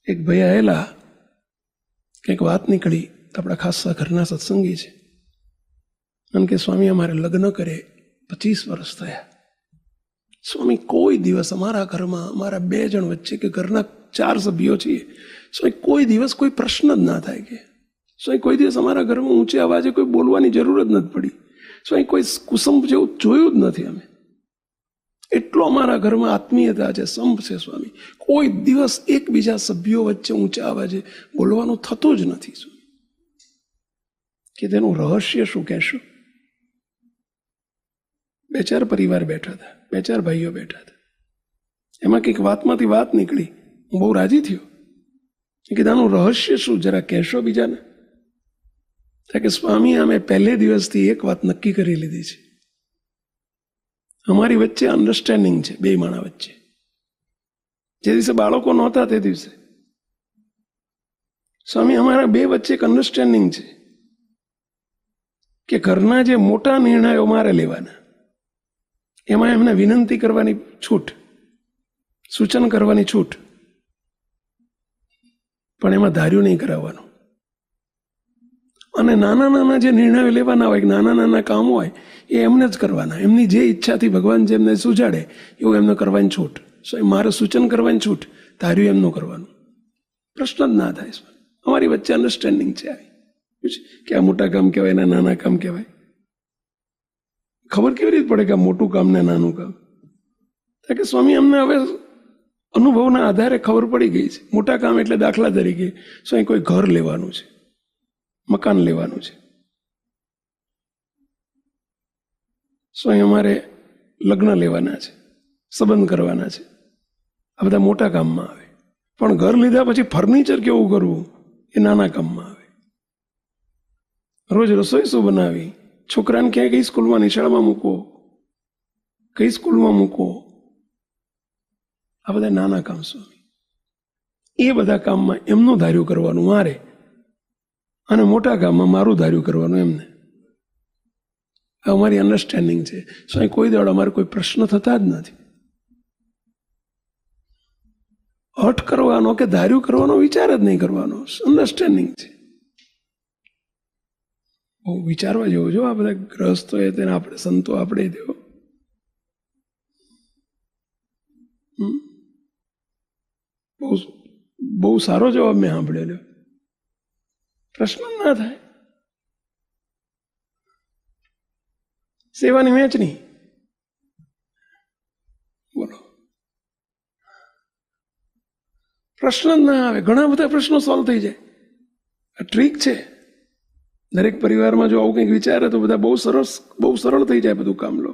એક ભાઈ આવેલા, કંઈક વાત નીકળી, આપણા ખાસા ઘરના સત્સંગી છે, અને કે સ્વામી અમારે લગ્ન કરે 25 વર્ષ થયા. સ્વામી કોઈ દિવસ અમારા ઘરમાં, અમારા 2 જણ વચ્ચે કે ઘરના 4 સભ્યો છીએ, સ્વામી કોઈ દિવસ કોઈ પ્રશ્ન જ ના થાય. કે સ્વામી કોઈ દિવસ અમારા ઘરમાં ઊંચે અવાજે કોઈ બોલવાની જરૂર જ નથી પડી. સ્વામી કોઈ કુસંપ જેવું જોયું જ નથી અમે. એટલો અમારા ઘરમાં આત્મીયતા છે, સંપ છે સ્વામી. કોઈ દિવસ એકબીજા સભ્યો વચ્ચે ઊંચા અવાજે બોલવાનું થતું જ નથી. કે તેનું રહસ્ય શું કહેશું? 2-4 પરિવાર બેઠા હતા, 2-4 ભાઈઓ બેઠા હતા. એમાં કંઈક વાતમાંથી વાત નીકળી, હું બહુ રાજી થયો. કે આનું રહસ્ય શું, જરા કહેશો બીજાને? કે સ્વામી અમે પહેલે દિવસથી એક વાત નક્કી કરી લીધી છે, અમારી વચ્ચે અન્ડરસ્ટેન્ડિંગ છે, 2 માણા વચ્ચે. જે દિવસે બાળકો નહોતા તે દિવસે સ્વામી અમારા 2 વચ્ચે એક અન્ડરસ્ટેન્ડિંગ છે કે ઘરના જે મોટા નિર્ણયો મારે લેવાના, એમાં એમને વિનંતી કરવાની છૂટ, સૂચન કરવાની છૂટ, પણ એમાં ધાર્યું નહીં કરાવવાનું. અને નાના નાના જે નિર્ણયો લેવાના હોય, નાના નાના કામો હોય, એ એમને જ કરવાના. એમની જે ઈચ્છાથી ભગવાન જેમને સુજાડે એવું એમને કરવાની છૂટ. મારે સૂચન કરવાની છૂટ, ધાર્યું એમનું કરવાનું. પ્રશ્ન જ ના થાય. અમારી વચ્ચે અન્ડરસ્ટેન્ડિંગ છે કે આ મોટા કામ કહેવાય ને નાના કામ કહેવાય. ખબર કેવી રીતે પડે કે આ મોટું કામ ને નાનું કામ? કે સ્વામી અમને હવે અનુભવના આધારે ખબર પડી ગઈ છે. મોટા કામ એટલે દાખલા તરીકે સ્વામી કોઈ ઘર લેવાનું છે, મકાન લેવાનું છે. સ્વયં અમારે લગ્ન લેવાના છે, સંબંધ કરવાના છે. આ બધા મોટા કામમાં આવે. પણ ઘર લીધા પછી ફર્નિચર કેવું કરવું એ નાના કામમાં આવે. રોજ રસોઈ શું બનાવી, છોકરાને ક્યાંય કઈ સ્કૂલમાં, નિશાળમાં મૂકો, કઈ સ્કૂલમાં મૂકો, આ બધા નાના કામ. સ્વામી એ બધા કામમાં એમનું ધાર્યું કરવાનું મારે, અને મોટા કામમાં મારું ધાર્યું કરવાનું એમને. અમારી અન્ડરસ્ટેન્ડિંગ છે. સ્વામી કોઈ દાડો અમારે કોઈ પ્રશ્ન થતા જ નથી. હઠ કરવાનો કે ધાર્યું કરવાનો વિચાર જ નહીં કરવાનો. અન્ડરસ્ટેન્ડિંગ છે. બહુ વિચારવા જેવું જો આ બધા ગ્રહસ્થો એ તેને આપણે સંતો આપણે દેવો. બહુ સારો જવાબ મેં સાંભળેલો. પ્રશ્ન ના થાય. સેવાની વહેંચણી, બોલો, પ્રશ્ન જ ના આવે. ઘણા બધા પ્રશ્નો સોલ્વ થઈ જાય. આ ટ્રીક છે. દરેક પરિવારમાં જો આવું કંઈક વિચારે તો બધા બહુ સરળ થઈ જાય બધું કામ લો.